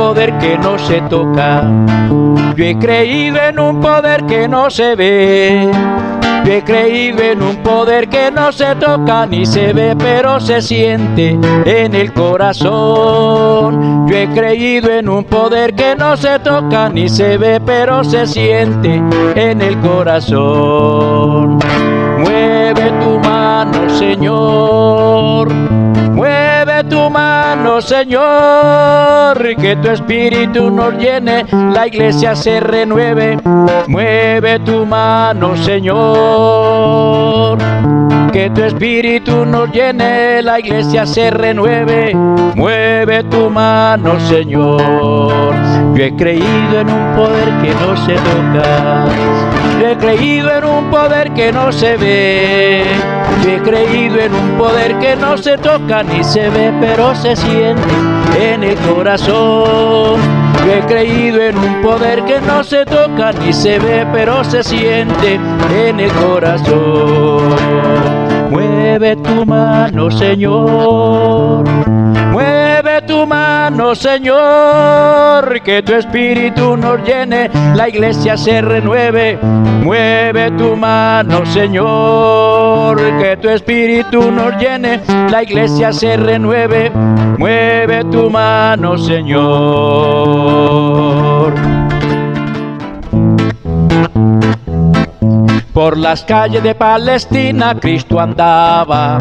poder que no se toca. Yo he creído en un poder que no se ve. Yo he creído en un poder que no se toca ni se ve, pero se siente en el corazón. Yo he creído en un poder que no se toca ni se ve, pero se siente en el corazón. Mueve tu mano, Señor. Mueve tu mano, Señor, que tu espíritu nos llene, la iglesia se renueve. Mueve tu mano, Señor, que tu espíritu nos llene, la iglesia se renueve. Mueve tu mano, Señor. Yo he creído en un poder que no se toca. Yo he creído en un poder que no se ve. Yo he creído en un poder que no se toca ni se ve, pero se siente en el corazón. Yo he creído en un poder que no se toca ni se ve, pero se siente en el corazón. Mueve tu mano, Señor. Mueve tu mano, Señor, que tu espíritu nos llene, la iglesia se renueve. Mueve tu mano, Señor, que tu espíritu nos llene, la iglesia se renueve. Mueve tu mano, Señor. Por las calles de Palestina Cristo andaba,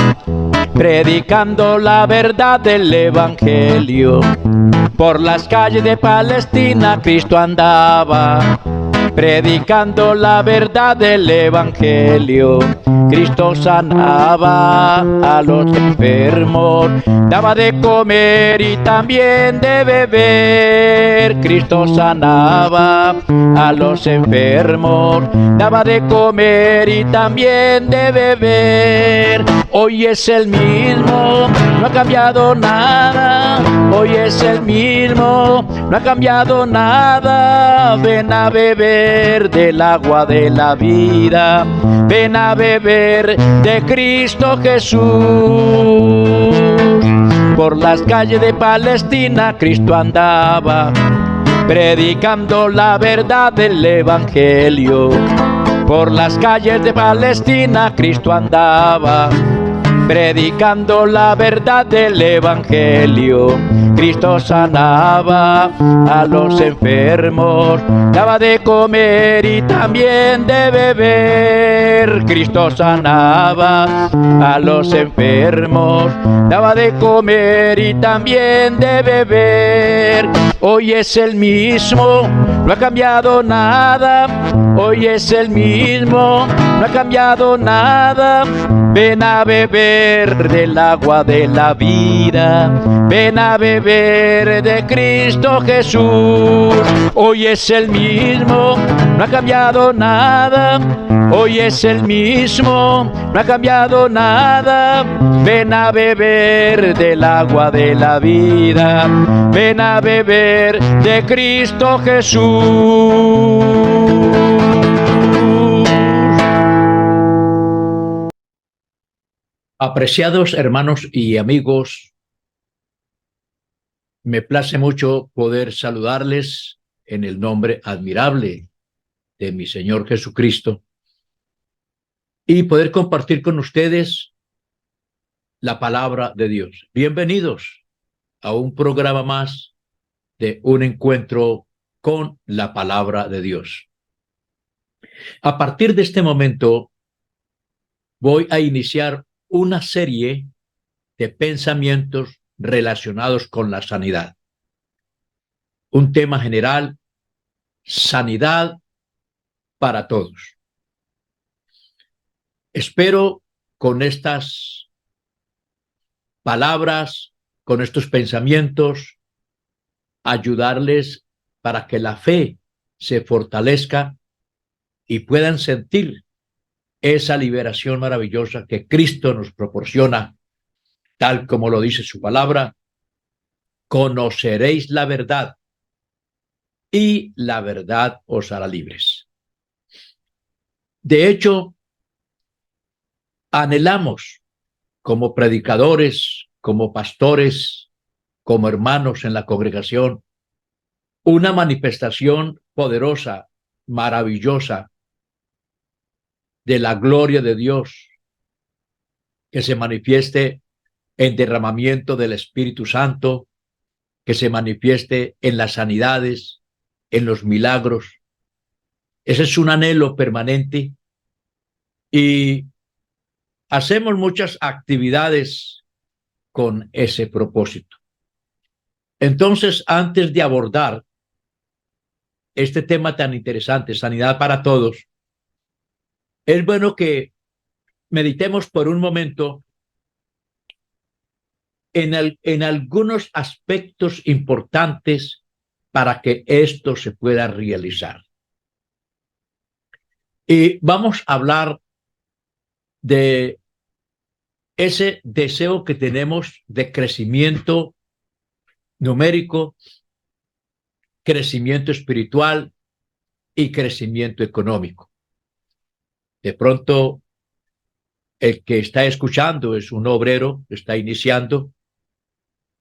predicando la verdad del Evangelio. Por las calles de Palestina Cristo andaba, predicando la verdad del Evangelio. Cristo sanaba a los enfermos, daba de comer y también de beber. Cristo sanaba a los enfermos, daba de comer y también de beber. Hoy es el mismo, no ha cambiado nada. Hoy es el mismo, no ha cambiado nada. Ven a beber del agua de la vida. Ven a beber de Cristo Jesús. Por las calles de Palestina Cristo andaba, predicando la verdad del Evangelio. Por las calles de Palestina Cristo andaba, predicando la verdad del Evangelio. Cristo sanaba a los enfermos, daba de comer y también de beber. Cristo sanaba a los enfermos, daba de comer y también de beber. Hoy es el mismo, no ha cambiado nada. Hoy es el mismo, no ha cambiado nada. Ven a beber del agua de la vida. Ven a beber de Cristo Jesús. Hoy es el mismo, no ha cambiado nada. Hoy es el mismo, no ha cambiado nada. Ven a beber del agua de la vida. Ven a beber de Cristo Jesús. Apreciados hermanos y amigos, me place mucho poder saludarles en el nombre admirable de mi Señor Jesucristo y poder compartir con ustedes la palabra de Dios. Bienvenidos a un programa más de un encuentro con la palabra de Dios. A partir de este momento voy a iniciar una serie de pensamientos relacionados con la sanidad. Un tema general, sanidad para todos. Espero con estas palabras, con estos pensamientos, ayudarles para que la fe se fortalezca y puedan sentir esa liberación maravillosa que Cristo nos proporciona, tal como lo dice su palabra: conoceréis la verdad y la verdad os hará libres. De hecho, anhelamos como predicadores, como pastores, como hermanos en la congregación, una manifestación poderosa, maravillosa de la gloria de Dios, que se manifieste en derramamiento del Espíritu Santo, que se manifieste en las sanidades, en los milagros. Ese es un anhelo permanente y hacemos muchas actividades con ese propósito. Entonces, antes de abordar este tema tan interesante, sanidad para todos, es bueno que meditemos por un momento en algunos aspectos importantes para que esto se pueda realizar. Y vamos a hablar de ese deseo que tenemos de crecimiento numérico, crecimiento espiritual y crecimiento económico. De pronto, el que está escuchando es un obrero, está iniciando,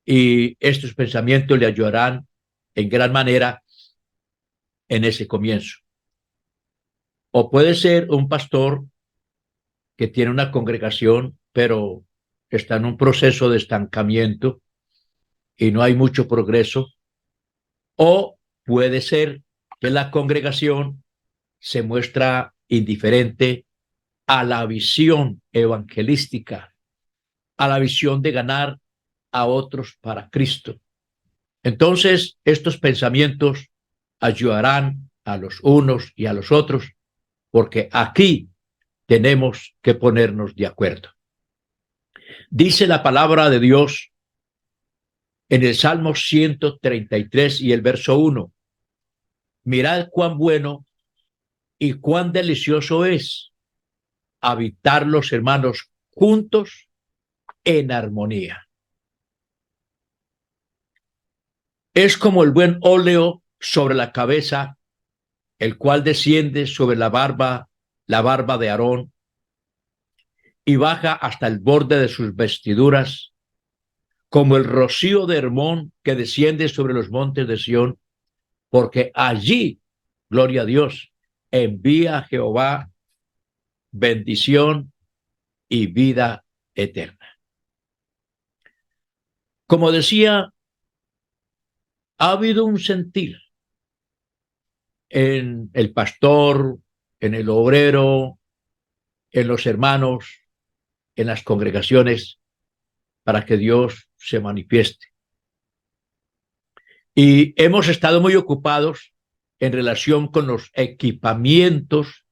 y estos pensamientos le ayudarán en gran manera en ese comienzo. O puede ser un pastor que tiene una congregación, pero está en un proceso de estancamiento y no hay mucho progreso. O puede ser que la congregación se muestra indiferente a la visión evangelística, a la visión de ganar a otros para Cristo. Entonces, estos pensamientos ayudarán a los unos y a los otros, porque aquí tenemos que ponernos de acuerdo. Dice la palabra de Dios en el Salmo 133 y el verso 1: mirad cuán bueno y cuán delicioso es habitar los hermanos juntos en armonía. Es como el buen óleo sobre la cabeza, el cual desciende sobre la barba de Aarón, y baja hasta el borde de sus vestiduras, como el rocío de Hermón que desciende sobre los montes de Sión, porque allí, gloria a Dios, envía a Jehová bendición y vida eterna. Como decía, ha habido un sentir en el pastor, en el obrero, en los hermanos, en las congregaciones, para que Dios se manifieste. Y hemos estado muy ocupados en relación con los equipamientos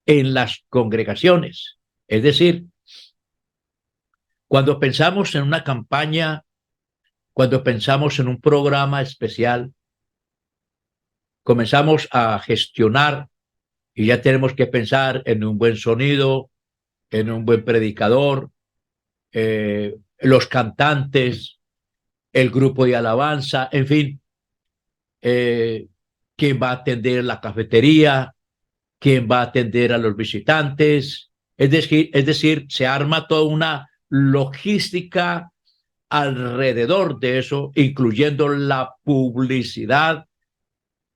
en las congregaciones. Es decir, cuando pensamos en una campaña, cuando pensamos en un programa especial, comenzamos a gestionar y ya tenemos que pensar en un buen sonido, en un buen predicador, los cantantes, el grupo de alabanza, en fin, quién va a atender la cafetería, quién va a atender a los visitantes. Es decir, se arma toda una logística alrededor de eso, incluyendo la publicidad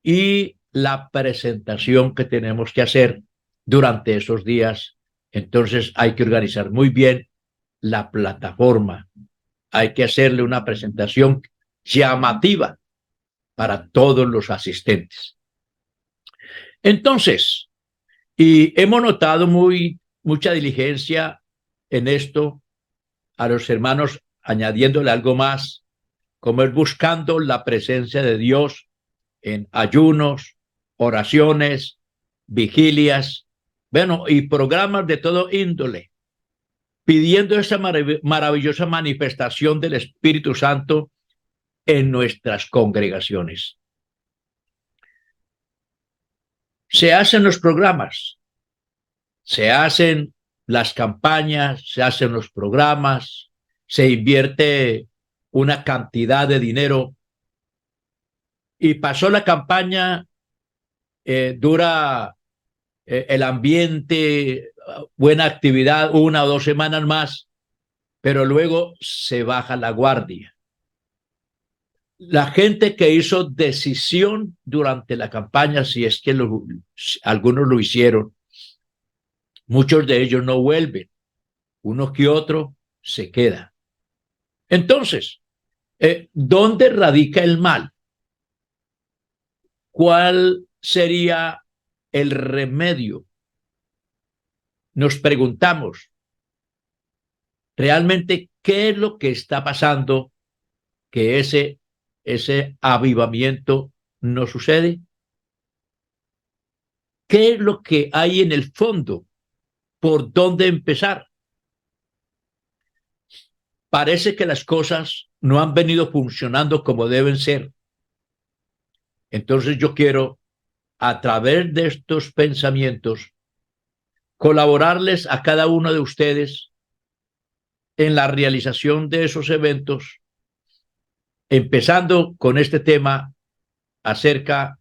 y la presentación que tenemos que hacer durante esos días. Entonces hay que organizar muy bien la plataforma. Hay que hacerle una presentación llamativa para todos los asistentes. Entonces, y hemos notado mucha diligencia en esto a los hermanos, añadiéndole algo más, como es buscando la presencia de Dios en ayunos, oraciones, vigilias, bueno, y programas de todo índole, pidiendo esa maravillosa manifestación del Espíritu Santo en nuestras congregaciones. Se hacen los programas, se hacen las campañas, se hacen los programas, se invierte una cantidad de dinero y pasó la campaña, dura el ambiente, buena actividad, 1 o 2 semanas más, pero luego se baja la guardia. La gente que hizo decisión durante la campaña, si es que algunos lo hicieron, muchos de ellos no vuelven, uno que otro se queda. Entonces, ¿dónde radica el mal? ¿Cuál sería el remedio? Nos preguntamos, ¿realmente qué es lo que está pasando que ese avivamiento no sucede? ¿Qué es lo que hay en el fondo? ¿Por dónde empezar? Parece que las cosas no han venido funcionando como deben ser. Entonces yo quiero, a través de estos pensamientos, colaborarles a cada uno de ustedes en la realización de esos eventos, empezando con este tema acerca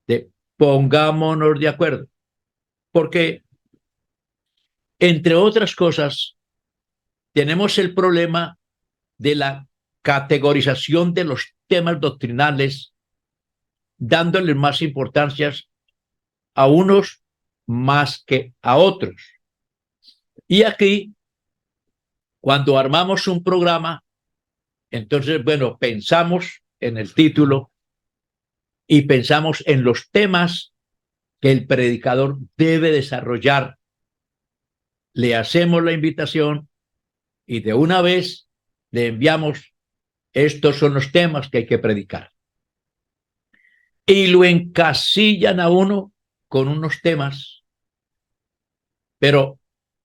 de pongámonos de acuerdo, porque entre otras cosas tenemos el problema de la categorización de los temas doctrinales, dándoles más importancias a unos más que a otros. Y aquí, cuando armamos un programa, entonces, bueno, pensamos en el título y pensamos en los temas que el predicador debe desarrollar. Le hacemos la invitación y de una vez le enviamos, estos son los temas que hay que predicar. Y lo encasillan a uno con unos temas, pero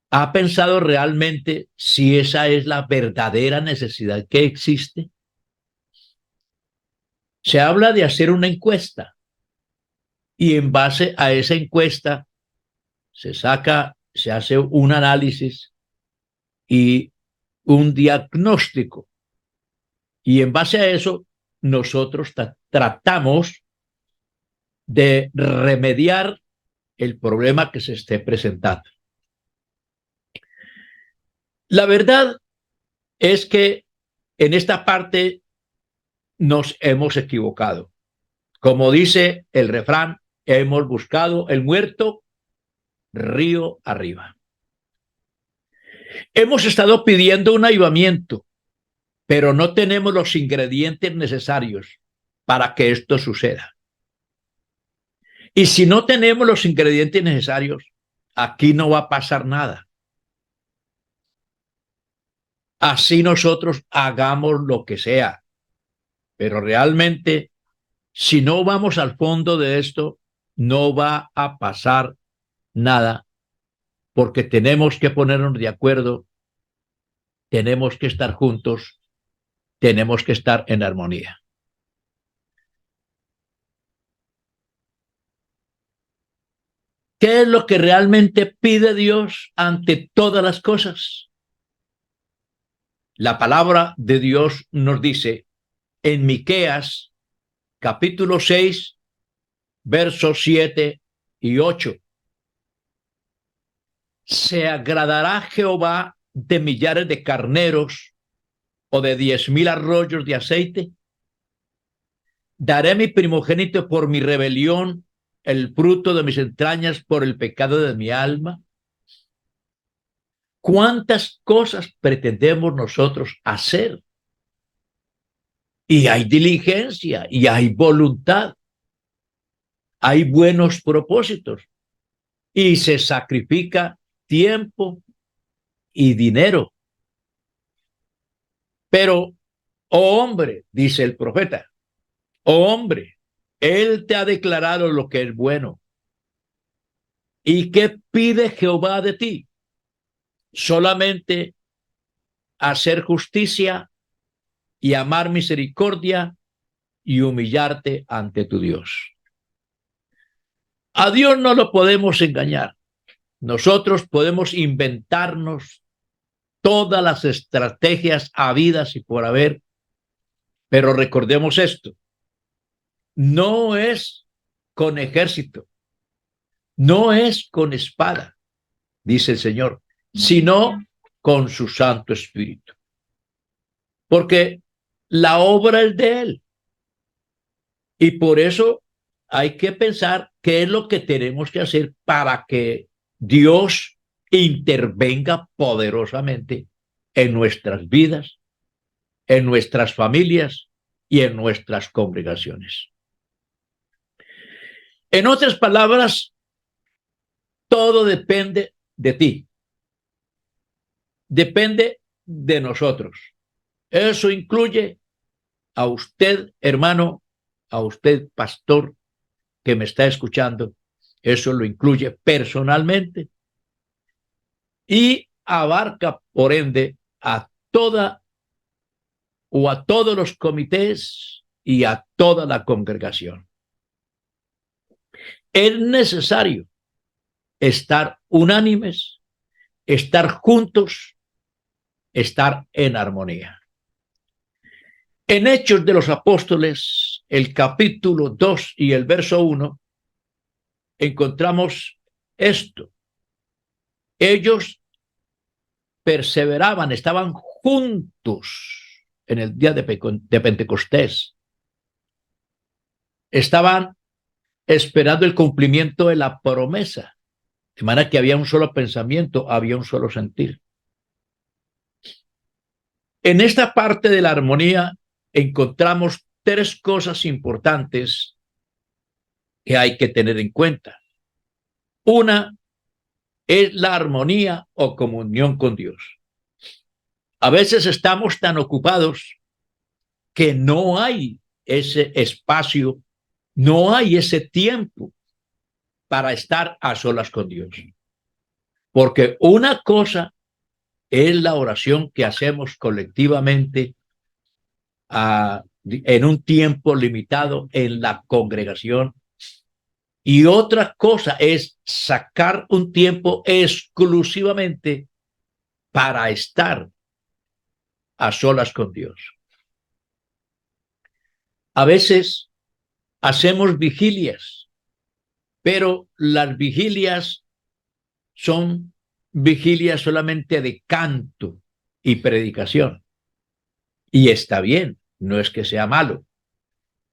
¿ha pensado realmente si esa es la verdadera necesidad que existe? Se habla de hacer una encuesta y en base a esa encuesta se hace un análisis y un diagnóstico. Y en base a eso, nosotros tratamos de remediar el problema que se esté presentando. La verdad es que en esta parte nos hemos equivocado. Como dice el refrán, hemos buscado el muerto río arriba. Hemos estado pidiendo un avivamiento, pero no tenemos los ingredientes necesarios para que esto suceda. Y si no tenemos los ingredientes necesarios, aquí no va a pasar nada. Así nosotros hagamos lo que sea, pero realmente, si no vamos al fondo de esto, no va a pasar nada, porque tenemos que ponernos de acuerdo, tenemos que estar juntos, tenemos que estar en armonía. ¿Qué es lo que realmente pide Dios ante todas las cosas? La palabra de Dios nos dice en Miqueas capítulo 6, versos 7 y 8. ¿Se agradará Jehová de millares de carneros o de 10,000 arroyos de aceite? ¿Daré mi primogénito por mi rebelión, el fruto de mis entrañas por el pecado de mi alma? ¿Cuántas cosas pretendemos nosotros hacer? Y hay diligencia, y hay voluntad, hay buenos propósitos, y se sacrifica tiempo y dinero. Pero, oh hombre, dice el profeta, oh hombre, él te ha declarado lo que es bueno. ¿Y qué pide Jehová de ti? Solamente hacer justicia y amar misericordia y humillarte ante tu Dios. A Dios no lo podemos engañar. Nosotros podemos inventarnos todas las estrategias habidas y por haber, pero recordemos esto, no es con ejército, no es con espada, dice el Señor, sino con su Santo Espíritu. Porque la obra es de Él. Y por eso hay que pensar qué es lo que tenemos que hacer para que Dios intervenga poderosamente en nuestras vidas, en nuestras familias y en nuestras congregaciones. En otras palabras, todo depende de ti, depende de nosotros. Eso incluye a usted, hermano, a usted, pastor, que me está escuchando. Eso lo incluye personalmente y abarca, por ende, a toda o a todos los comités y a toda la congregación. Es necesario estar unánimes, estar juntos, estar en armonía. En Hechos de los Apóstoles, el capítulo 2 y el verso 1, encontramos esto. Ellos perseveraban, estaban juntos en el día de Pentecostés. Estaban esperando el cumplimiento de la promesa. De manera que había un solo pensamiento, había un solo sentir. En esta parte de la armonía encontramos tres cosas importantes que hay que tener en cuenta. Una es la armonía o comunión con Dios. A veces estamos tan ocupados que no hay ese espacio, no hay ese tiempo para estar a solas con Dios. Porque una cosa es la oración que hacemos colectivamente en un tiempo limitado en la congregación. Y otra cosa es sacar un tiempo exclusivamente para estar a solas con Dios. A veces hacemos vigilias, pero las vigilias son vigilias solamente de canto y predicación. Y está bien, no es que sea malo,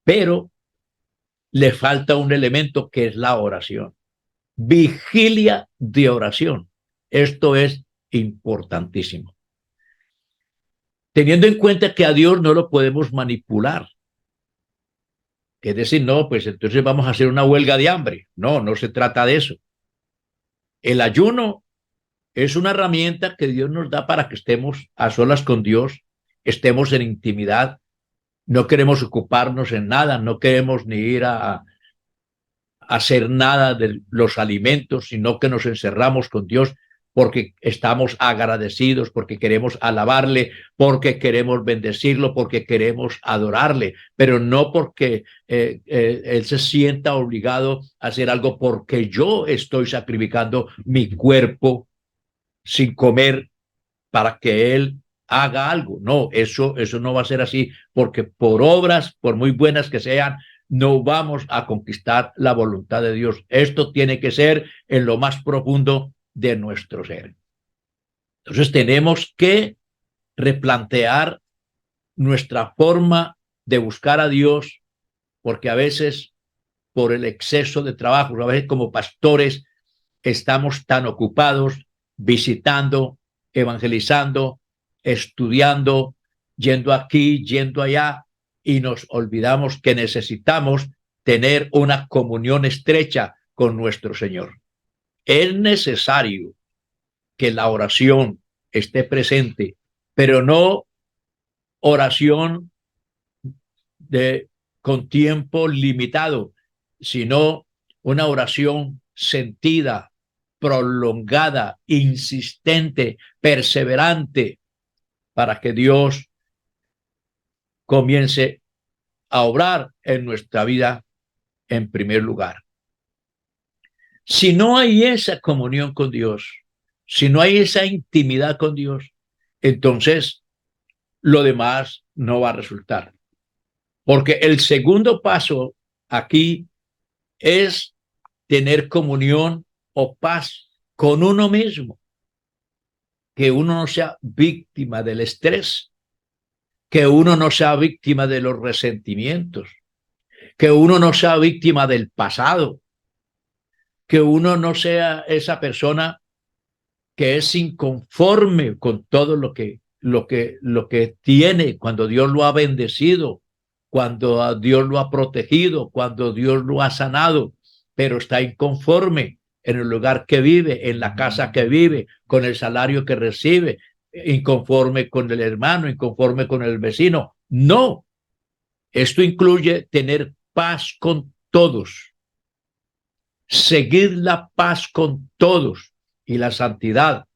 pero le falta un elemento que es la oración. Vigilia de oración. Esto es importantísimo. Teniendo en cuenta que a Dios no lo podemos manipular. Es decir, no, pues entonces vamos a hacer una huelga de hambre. No, no se trata de eso. El ayuno es una herramienta que Dios nos da para que estemos a solas con Dios, estemos en intimidad. No queremos ocuparnos en nada, no queremos ni ir a hacer nada de los alimentos, sino que nos encerramos con Dios porque estamos agradecidos, porque queremos alabarle, porque queremos bendecirlo, porque queremos adorarle, pero no porque Él se sienta obligado a hacer algo porque yo estoy sacrificando mi cuerpo sin comer para que Él haga algo. No, eso no va a ser así, porque por obras, por muy buenas que sean, no vamos a conquistar la voluntad de Dios. Esto tiene que ser en lo más profundo de nuestro ser. Entonces tenemos que replantear nuestra forma de buscar a Dios, porque a veces por el exceso de trabajo, a veces como pastores estamos tan ocupados visitando, evangelizando, estudiando, yendo aquí, yendo allá, y nos olvidamos que necesitamos tener una comunión estrecha con nuestro Señor. Es necesario que la oración esté presente, pero no oración con tiempo limitado, sino una oración sentida, prolongada, insistente, perseverante, para que Dios comience a obrar en nuestra vida en primer lugar. Si no hay esa comunión con Dios, si no hay esa intimidad con Dios, entonces lo demás no va a resultar. Porque el segundo paso aquí es tener comunión o paz con uno mismo, que uno no sea víctima del estrés, que uno no sea víctima de los resentimientos, que uno no sea víctima del pasado, que uno no sea esa persona que es inconforme con todo lo que tiene cuando Dios lo ha bendecido, cuando a Dios lo ha protegido, cuando Dios lo ha sanado, pero está inconforme en el lugar que vive, en la casa que vive, con el salario que recibe, inconforme con el hermano, inconforme con el vecino. No, esto incluye tener paz con todos, seguir la paz con todos y la santidad,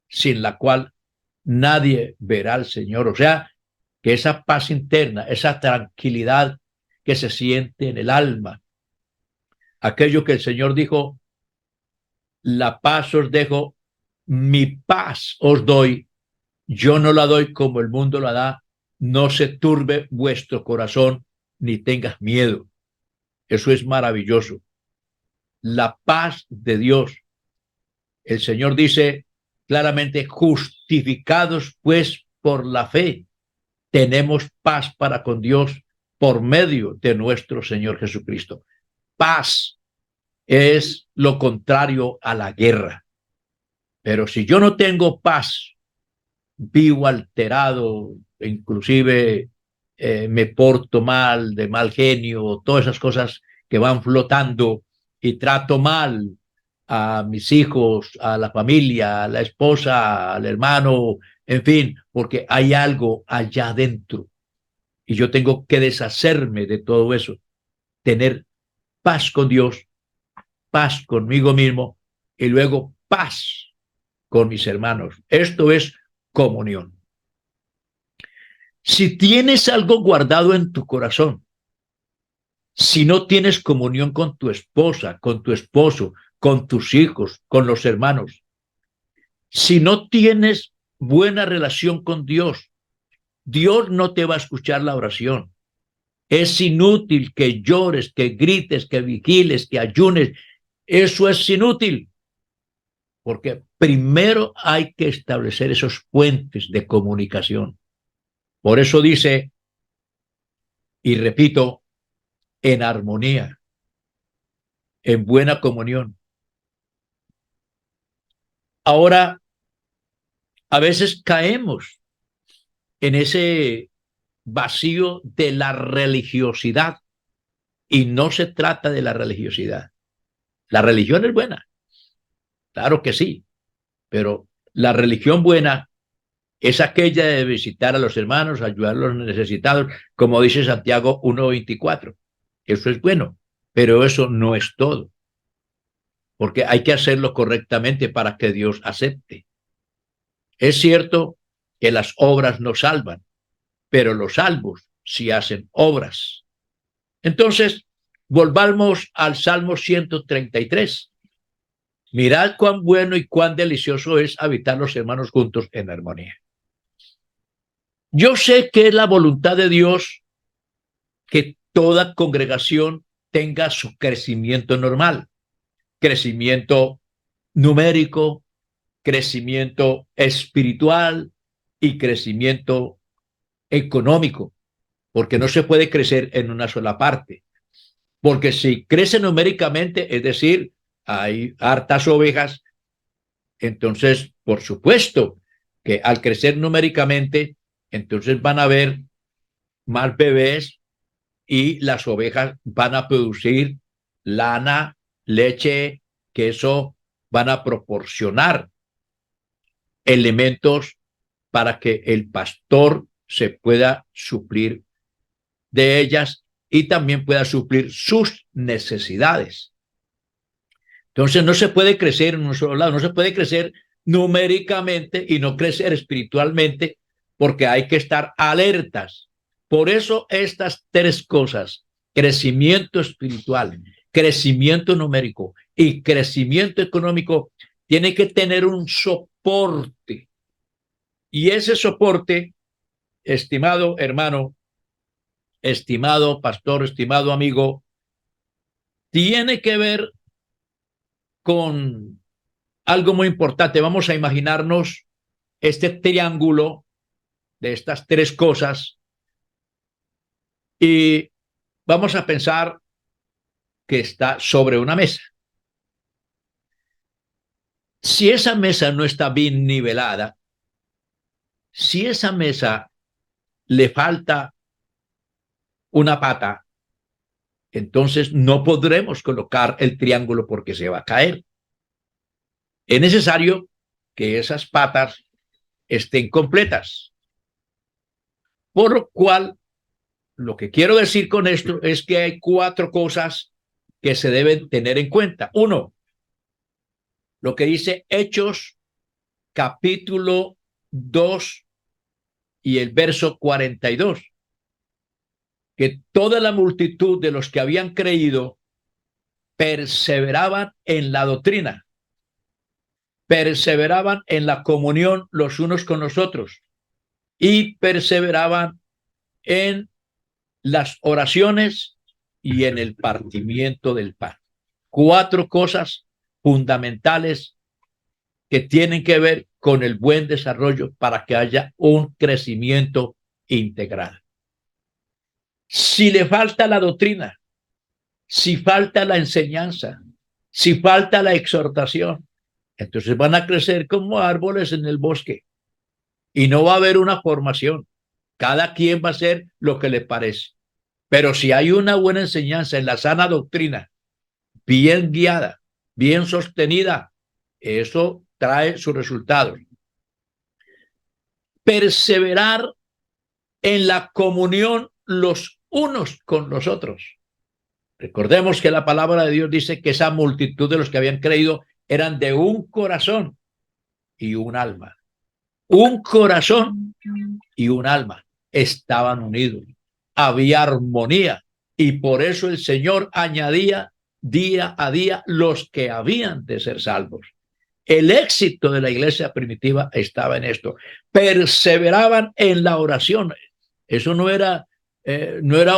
sin la cual nadie verá al Señor. O sea, que esa paz interna, esa tranquilidad que se siente en el alma, aquello que el Señor dijo, la paz os dejo, mi paz os doy, yo no la doy como el mundo la da, no se turbe vuestro corazón ni tengas miedo. Eso es maravilloso. La paz de Dios. El Señor dice claramente, justificados pues por la fe, tenemos paz para con Dios por medio de nuestro Señor Jesucristo. Paz es lo contrario a la guerra. Pero si yo no tengo paz, vivo alterado, inclusive me porto mal, de mal genio, todas esas cosas que van flotando y trato mal a mis hijos, a la familia, a la esposa, al hermano, en fin, porque hay algo allá adentro y yo tengo que deshacerme de todo eso, tener paz con Dios, paz conmigo mismo y luego paz con mis hermanos. Esto es comunión. Si tienes algo guardado en tu corazón, si no tienes comunión con tu esposa, con tu esposo, con tus hijos, con los hermanos, si no tienes buena relación con Dios, Dios no te va a escuchar la oración. Es inútil que llores, que grites, que vigiles, que ayunes. Eso es inútil, porque primero hay que establecer esos puentes de comunicación. Por eso dice, y repito, en armonía, en buena comunión. Ahora, a veces caemos en ese vacío de la religiosidad y no se trata de la religiosidad. La religión es buena, claro que sí, pero la religión buena es aquella de visitar a los hermanos, ayudar a los necesitados, como dice Santiago 1:24. Eso es bueno, pero eso no es todo, porque hay que hacerlo correctamente para que Dios acepte. Es cierto que las obras no salvan, pero los salvos sí hacen obras. Entonces, volvamos al Salmo 133. Mirad cuán bueno y cuán delicioso es habitar los hermanos juntos en armonía. Yo sé que es la voluntad de Dios que toda congregación tenga su crecimiento normal, crecimiento numérico, crecimiento espiritual y crecimiento económico, porque no se puede crecer en una sola parte. Porque si crece numéricamente, es decir, hay hartas ovejas, entonces, por supuesto, que al crecer numéricamente, entonces van a haber más bebés y las ovejas van a producir lana, leche, queso, van a proporcionar elementos para que el pastor se pueda suplir de ellas y también pueda suplir sus necesidades. Entonces no se puede crecer en un solo lado, no se puede crecer numéricamente y no crecer espiritualmente, porque hay que estar alertas. Por eso estas tres cosas, crecimiento espiritual, crecimiento numérico y crecimiento económico, tiene que tener un soporte. Y ese soporte, estimado hermano, estimado pastor, estimado amigo, tiene que ver con algo muy importante. Vamos a imaginarnos este triángulo de estas tres cosas y vamos a pensar que está sobre una mesa. Si esa mesa no está bien nivelada, si esa mesa le falta una pata, entonces no podremos colocar el triángulo porque se va a caer. Es necesario que esas patas estén completas. Por lo cual, lo que quiero decir con esto es que hay 4 cosas que se deben tener en cuenta. 1, lo que dice Hechos capítulo 2 y el verso 42, que toda la multitud de los que habían creído perseveraban en la doctrina, perseveraban en la comunión los unos con los otros y perseveraban en las oraciones y en el partimiento del pan. 4 cosas fundamentales que tienen que ver con el buen desarrollo para que haya un crecimiento integral. Si le falta la doctrina, si falta la enseñanza, si falta la exhortación, entonces van a crecer como árboles en el bosque y no va a haber una formación. Cada quien va a hacer lo que le parece. Pero si hay una buena enseñanza en la sana doctrina, bien guiada, bien sostenida, eso trae sus resultados. Perseverar en la comunión los unos con los otros. Recordemos que la palabra de Dios dice que esa multitud de los que habían creído eran de un corazón y un alma. Un corazón y un alma estaban unidos. Había armonía y por eso el Señor añadía día a día los que habían de ser salvos. El éxito de la iglesia primitiva estaba en esto. Perseveraban en la oración. Eso no era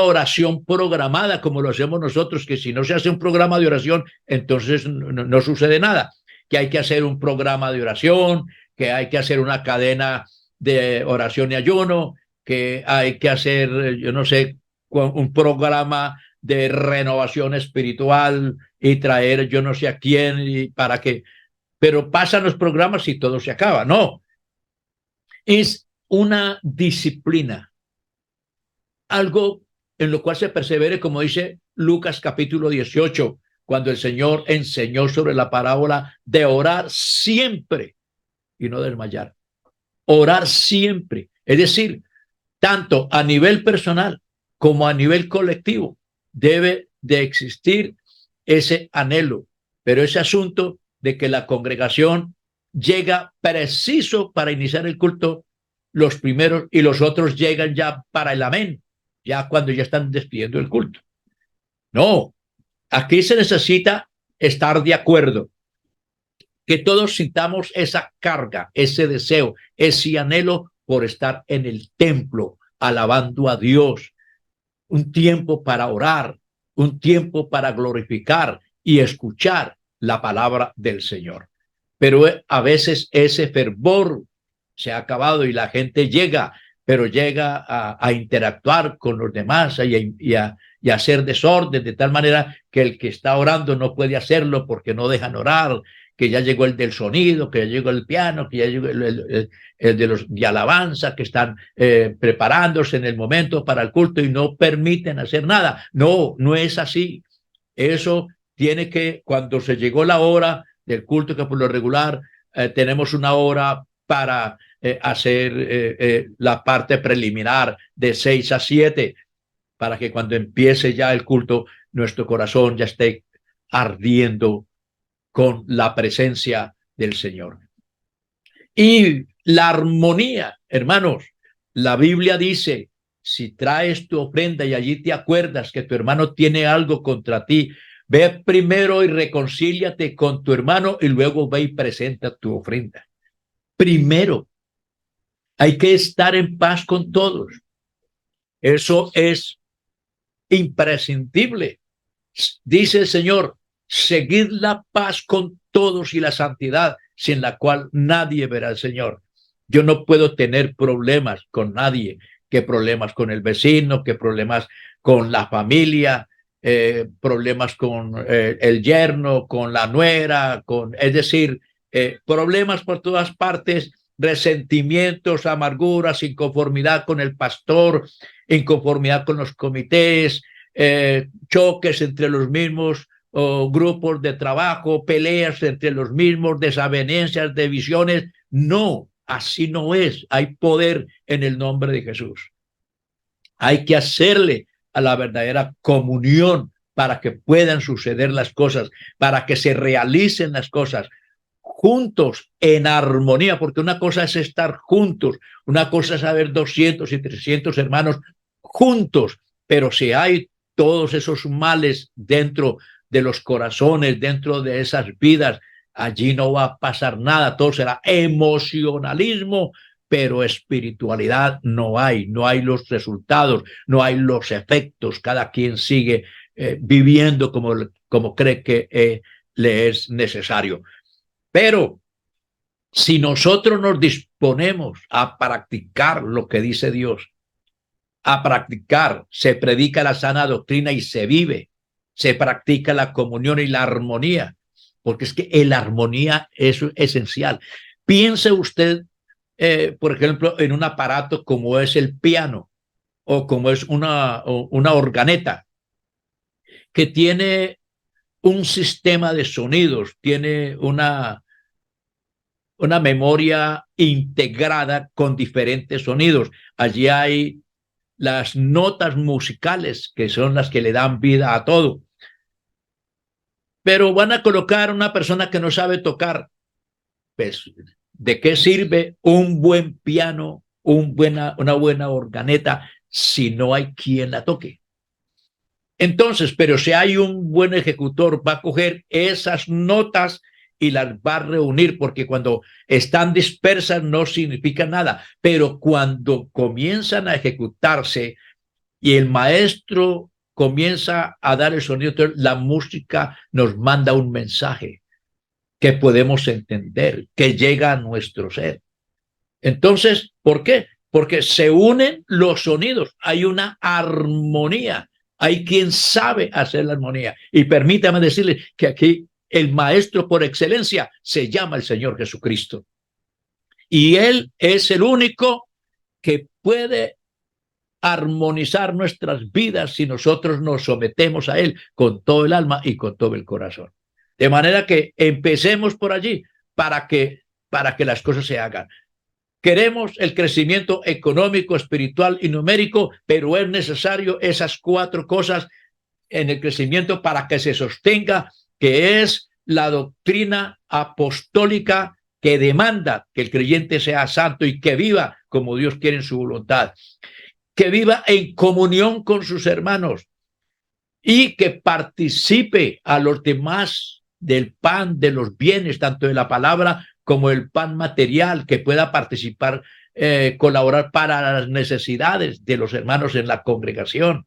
oración programada como lo hacemos nosotros, que si no se hace un programa de oración, entonces no sucede nada. Que hay que hacer un programa de oración, que hay que hacer una cadena de oración y ayuno, que hay que hacer, yo no sé, un programa de renovación espiritual y traer yo no sé a quién y para que, pero pasan los programas y todo se acaba. No, es una disciplina, algo en lo cual se persevere, como dice Lucas capítulo 18, cuando el Señor enseñó sobre la parábola de orar siempre y no desmayar. Orar siempre, es decir, tanto a nivel personal como a nivel colectivo, debe de existir ese anhelo, pero ese asunto de que la congregación llega preciso para iniciar el culto, los primeros y los otros llegan ya para el amén, ya cuando ya están despidiendo el culto. No, aquí se necesita estar de acuerdo, que todos sintamos esa carga, ese deseo, ese anhelo por estar en el templo, alabando a Dios, un tiempo para orar, un tiempo para glorificar y escuchar la palabra del Señor. Pero a veces ese fervor se ha acabado y la gente llega, pero llega a interactuar con los demás y a hacer desorden de tal manera que el que está orando no puede hacerlo porque no dejan orar, que ya llegó el del sonido, que ya llegó el piano, que ya llegó el de los de alabanza, que están preparándose en el momento para el culto y no permiten hacer nada. No, no es así. Eso tiene que, cuando se llegó la hora del culto, que por lo regular tenemos una hora para hacer la parte preliminar de 6 a 7, para que cuando empiece ya el culto, nuestro corazón ya esté ardiendo con la presencia del Señor. Y la armonía, hermanos, la Biblia dice, si traes tu ofrenda y allí te acuerdas que tu hermano tiene algo contra ti, ve primero y reconcíliate con tu hermano y luego ve y presenta tu ofrenda. Primero, hay que estar en paz con todos. Eso es imprescindible. Dice el Señor, seguid la paz con todos y la santidad, sin la cual nadie verá al Señor. Yo no puedo tener problemas con nadie, qué problemas con el vecino, qué problemas con la familia, problemas con el yerno, con la nuera, es decir, problemas por todas partes, resentimientos, amarguras, inconformidad con el pastor, inconformidad con los comités, choques entre los mismos grupos de trabajo, peleas entre los mismos, desavenencias, divisiones. No, así no es. Hay poder en el nombre de Jesús. Hay que hacerle a la verdadera comunión para que puedan suceder las cosas, para que se realicen las cosas juntos en armonía, porque una cosa es estar juntos, una cosa es haber 200 y 300 hermanos juntos, pero si hay todos esos males dentro de los corazones, dentro de esas vidas, allí no va a pasar nada, todo será emocionalismo, pero espiritualidad no hay los resultados, no hay los efectos, cada quien sigue viviendo como cree que le es necesario. Pero si nosotros nos disponemos a practicar lo que dice Dios, a practicar, se predica la sana doctrina y se vive, se practica la comunión y la armonía, porque es que la armonía es esencial. Piense usted, por ejemplo, en un aparato como es el piano o como es una organeta, que tiene un sistema de sonidos, tiene una memoria integrada con diferentes sonidos. Allí hay las notas musicales que son las que le dan vida a todo. Pero van a colocar una persona que no sabe tocar. Pues, ¿de qué sirve un buen piano, una buena organeta si no hay quien la toque? Entonces, pero si hay un buen ejecutor, va a coger esas notas y las va a reunir, porque cuando están dispersas no significa nada, pero cuando comienzan a ejecutarse y el maestro comienza a dar el sonido, la música nos manda un mensaje que podemos entender, que llega a nuestro ser. Entonces, ¿por qué? Porque se unen los sonidos, hay una armonía. Hay quien sabe hacer la armonía. Y permítame decirle que aquí el maestro por excelencia se llama el Señor Jesucristo. Y Él es el único que puede armonizar nuestras vidas si nosotros nos sometemos a Él con todo el alma y con todo el corazón. De manera que empecemos por allí para que las cosas se hagan. Queremos el crecimiento económico, espiritual y numérico, pero es necesario esas 4 cosas en el crecimiento para que se sostenga, que es la doctrina apostólica que demanda que el creyente sea santo y que viva como Dios quiere en su voluntad, que viva en comunión con sus hermanos y que participe a los demás del pan, de los bienes, tanto de la palabra como el pan material, que pueda participar, colaborar para las necesidades de los hermanos en la congregación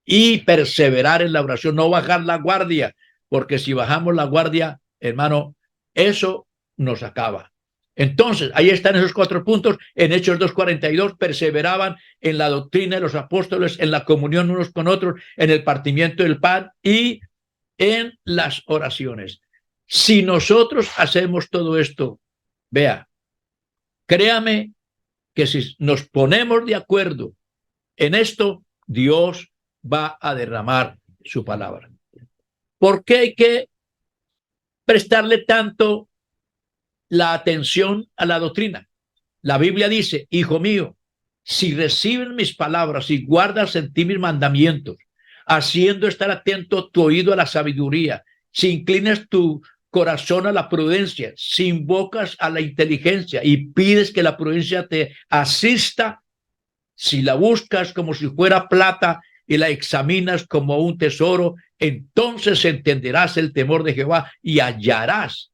y perseverar en la oración, no bajar la guardia, porque si bajamos la guardia, hermano, eso nos acaba. Entonces, ahí están esos 4 puntos. En Hechos 2:42, perseveraban en la doctrina de los apóstoles, en la comunión unos con otros, en el partimiento del pan y en las oraciones. Si nosotros hacemos todo esto, vea, créame que si nos ponemos de acuerdo en esto, Dios va a derramar su palabra. ¿Por qué hay que prestarle tanto la atención a la doctrina? La Biblia dice, hijo mío, si recibes mis palabras y guardas en ti mis mandamientos, haciendo estar atento tu oído a la sabiduría, si inclinas tu corazón a la prudencia, si invocas a la inteligencia y pides que la prudencia te asista, si la buscas como si fuera plata y la examinas como un tesoro, entonces entenderás el temor de Jehová y hallarás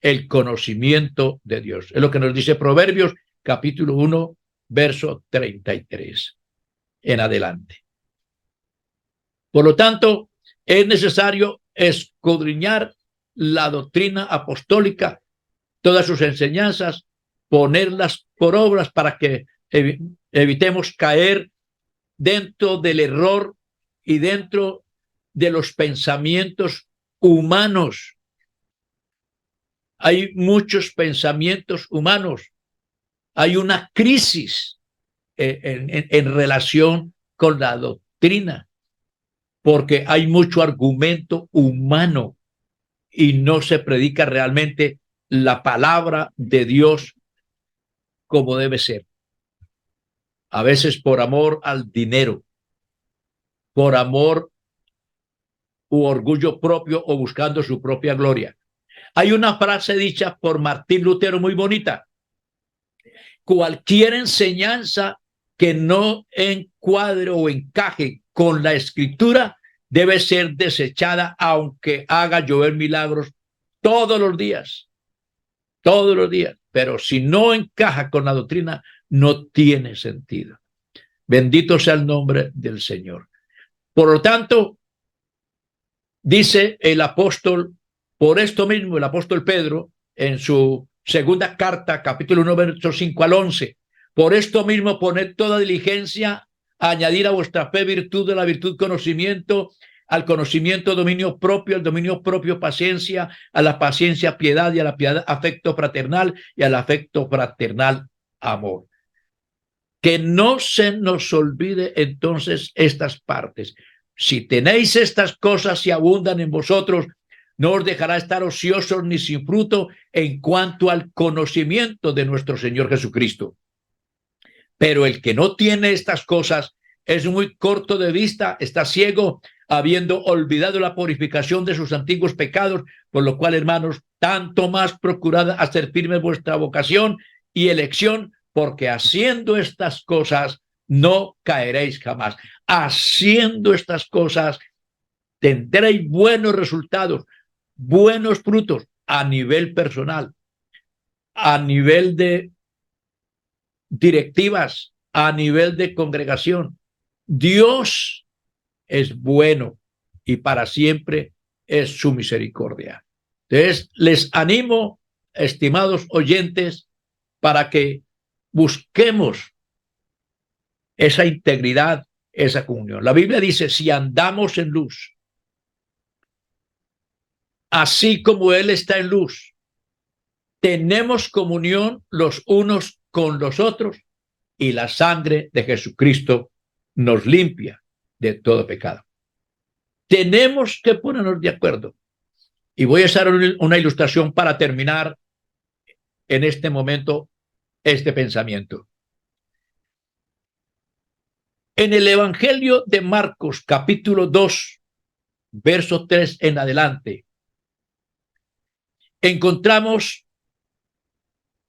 el conocimiento de Dios. Es lo que nos dice Proverbios capítulo 1, verso 33 en adelante. Por lo tanto, es necesario escudriñar la doctrina apostólica, todas sus enseñanzas, ponerlas por obras para que evitemos caer dentro del error y dentro de los pensamientos humanos. Hay muchos pensamientos humanos. Hay una crisis en relación con la doctrina, porque hay mucho argumento humano y no se predica realmente la palabra de Dios como debe ser. A veces por amor al dinero, por amor u orgullo propio o buscando su propia gloria. Hay una frase dicha por Martín Lutero muy bonita: cualquier enseñanza que no encuadre o encaje con la escritura debe ser desechada, aunque haga llover milagros todos los días, todos los días. Pero si no encaja con la doctrina, no tiene sentido. Bendito sea el nombre del Señor. Por lo tanto, dice el apóstol, por esto mismo, el apóstol Pedro, en su segunda carta, capítulo 1, versos 5 al 11, por esto mismo poned toda diligencia, añadir a vuestra fe virtud, de la virtud conocimiento, al conocimiento dominio propio, al dominio propio paciencia, a la paciencia piedad, y a la piedad afecto fraternal, y al afecto fraternal amor. Que no se nos olvide entonces estas partes. Si tenéis estas cosas y abundan en vosotros, no os dejará estar ociosos ni sin fruto en cuanto al conocimiento de nuestro Señor Jesucristo. Pero el que no tiene estas cosas es muy corto de vista, está ciego, habiendo olvidado la purificación de sus antiguos pecados, por lo cual, hermanos, tanto más procurad hacer firme vuestra vocación y elección, porque haciendo estas cosas no caeréis jamás. Haciendo estas cosas tendréis buenos resultados, buenos frutos a nivel personal, a nivel de directivas, a nivel de congregación. Dios es bueno y para siempre es su misericordia. Entonces, les animo, estimados oyentes, para que busquemos esa integridad, esa comunión. La Biblia dice, si andamos en luz, así como Él está en luz, tenemos comunión los unos con los otros, y la sangre de Jesucristo nos limpia de todo pecado. Tenemos que ponernos de acuerdo. Y voy a usar una ilustración para terminar en este momento este pensamiento. En el Evangelio de Marcos, capítulo 2, verso 3 en adelante, encontramos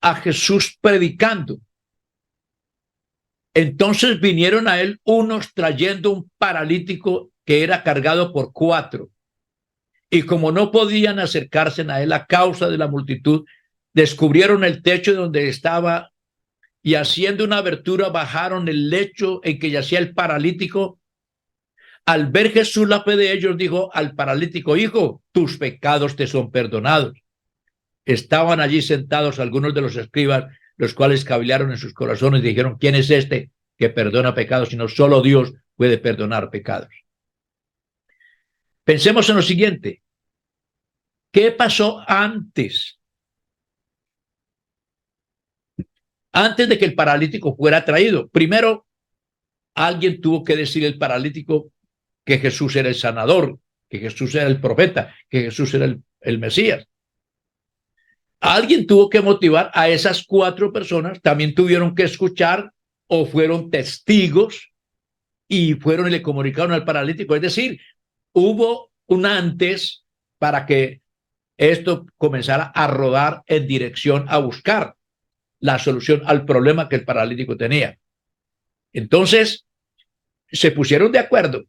a Jesús predicando. Entonces vinieron a él unos trayendo un paralítico que era cargado por 4. Y como no podían acercarse a él a causa de la multitud, descubrieron el techo donde estaba, y haciendo una abertura bajaron el lecho en que yacía el paralítico. Al ver Jesús la fe de ellos, dijo al paralítico: hijo, tus pecados te son perdonados. Estaban allí sentados algunos de los escribas, los cuales cavilaron en sus corazones y dijeron: ¿quién es este que perdona pecados? Sino solo Dios puede perdonar pecados. Pensemos en lo siguiente: ¿qué pasó antes de que el paralítico fuera traído? Primero, alguien tuvo que decirle al paralítico que Jesús era el sanador, que Jesús era el profeta, que Jesús era el Mesías. Alguien tuvo que motivar a esas 4 personas, también tuvieron que escuchar o fueron testigos y fueron y le comunicaron al paralítico. Es decir, hubo un antes para que esto comenzara a rodar en dirección a buscar la solución al problema que el paralítico tenía. Entonces, se pusieron de acuerdo.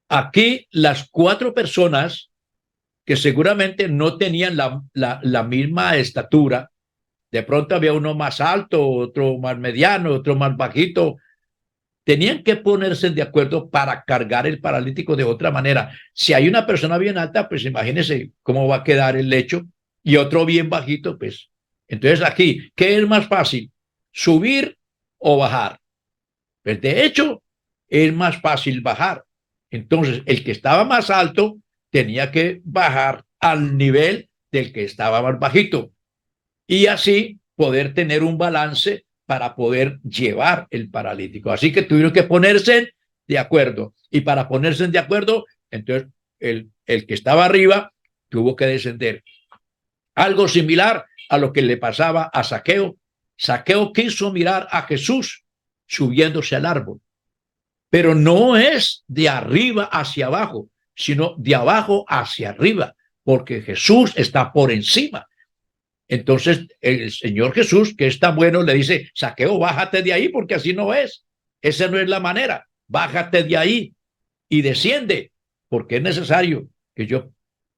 Aquí las 4 personas que seguramente no tenían la misma estatura, de pronto había uno más alto, otro más mediano, otro más bajito, tenían que ponerse de acuerdo para cargar el paralítico de otra manera. Si hay una persona bien alta, pues imagínense cómo va a quedar el lecho, y otro bien bajito, pues. Entonces aquí, ¿qué es más fácil? ¿Subir o bajar? Pues de hecho, es más fácil bajar. Entonces, el que estaba más alto tenía que bajar al nivel del que estaba más bajito y así poder tener un balance para poder llevar el paralítico. Así que tuvieron que ponerse de acuerdo, y para ponerse de acuerdo, entonces el que estaba arriba tuvo que descender. Algo similar a lo que le pasaba a Zaqueo. Zaqueo quiso mirar a Jesús subiéndose al árbol, pero no es de arriba hacia abajo, sino de abajo hacia arriba, porque Jesús está por encima. Entonces el Señor Jesús, que es tan bueno, le dice: Zaqueo, bájate de ahí, porque así no es. Esa no es la manera. Bájate de ahí y desciende, porque es necesario que yo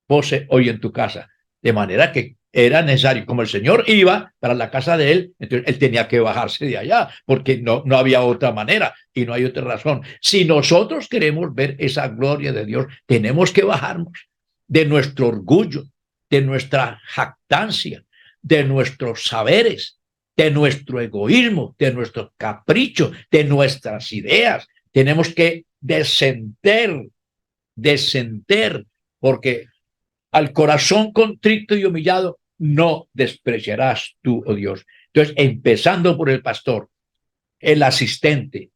pose hoy en tu casa. De manera que era necesario, como el Señor iba para la casa de él, entonces él tenía que bajarse de allá, porque no había otra manera y no hay otra razón. Si nosotros queremos ver esa gloria de Dios, tenemos que bajarnos de nuestro orgullo, de nuestra jactancia, de nuestros saberes, de nuestro egoísmo, de nuestros caprichos, de nuestras ideas. Tenemos que descender, porque al corazón contrito y humillado no despreciarás tú, oh Dios. Entonces, empezando por el pastor, el asistente,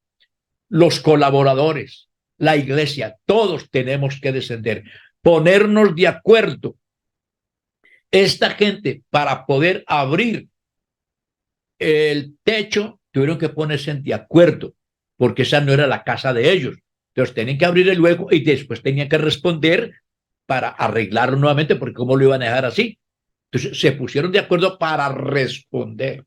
los colaboradores, la iglesia, todos tenemos que descender, ponernos de acuerdo. Esta gente, para poder abrir el techo, tuvieron que ponerse de acuerdo, porque esa no era la casa de ellos. Entonces, tenían que abrir el hueco y después tenían que responder para arreglarlo nuevamente, porque ¿cómo lo iban a dejar así? Entonces se pusieron de acuerdo para responder.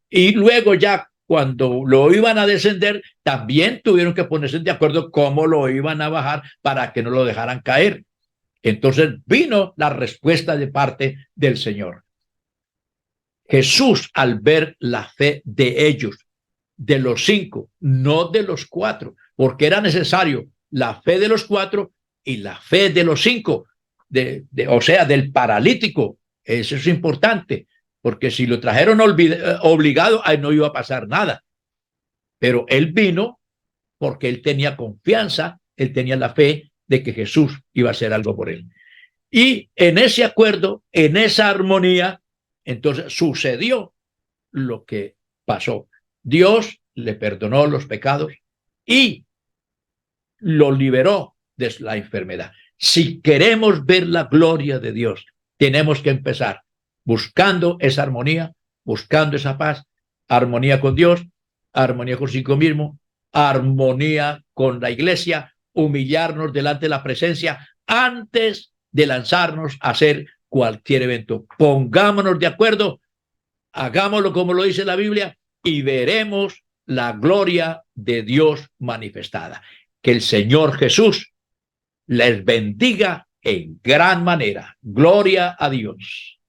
Y luego ya cuando lo iban a descender, también tuvieron que ponerse de acuerdo cómo lo iban a bajar para que no lo dejaran caer. Entonces vino la respuesta de parte del Señor. Jesús, al ver la fe de ellos, de los 5, no de los 4, porque era necesario la fe de los 4 y la fe de los 5, o sea, del paralítico. Eso es importante, porque si lo trajeron obligado, ahí no iba a pasar nada. Pero él vino porque él tenía confianza, él tenía la fe de que Jesús iba a hacer algo por él. Y en ese acuerdo, en esa armonía, entonces sucedió lo que pasó. Dios le perdonó los pecados y lo liberó de la enfermedad. Si queremos ver la gloria de Dios, tenemos que empezar buscando esa armonía, buscando esa paz, armonía con Dios, armonía consigo mismo, armonía con la iglesia, humillarnos delante de la presencia antes de lanzarnos a hacer cualquier evento. Pongámonos de acuerdo, hagámoslo como lo dice la Biblia y veremos la gloria de Dios manifestada. Que el Señor Jesús les bendiga en gran manera. Gloria a Dios.